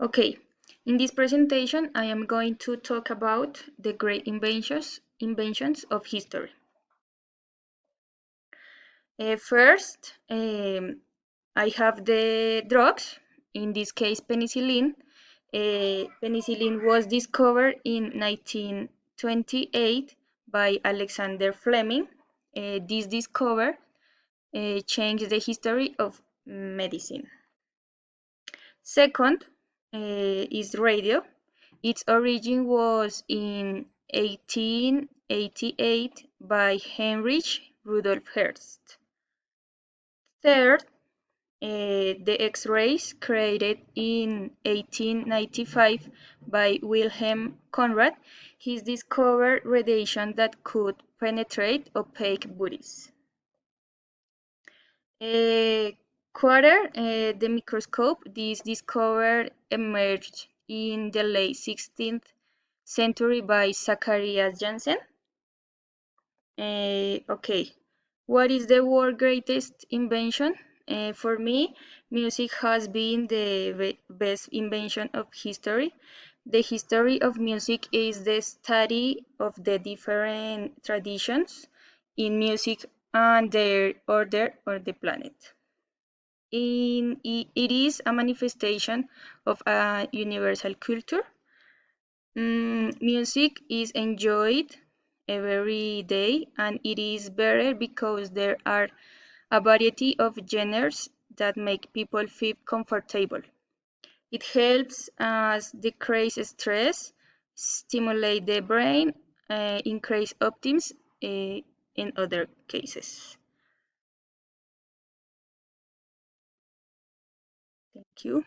Okay, in this presentation, I am going to talk about the great inventions of history. First, I have the drugs, in this case penicillin. Penicillin was discovered in 1928 by Alexander Fleming. This discovery changed the history of medicine. Second is radio. Its origin was in 1888 by Heinrich Rudolf Hertz. Third, the X-rays created in 1895 by Wilhelm Conrad. He discovered radiation that could penetrate opaque bodies. Quarter, the microscope. This discovery emerged in the late 16th century by Zacharias Janssen. Okay, what is the world's greatest invention? For me, music has been the best invention of history. The history of music is the study of the different traditions in music and their order on the planet. It is a manifestation of a universal culture. Music is enjoyed every day, and it is better because there are a variety of genres that make people feel comfortable. It helps us decrease stress, stimulate the brain, increase optimism in other cases. Thank you.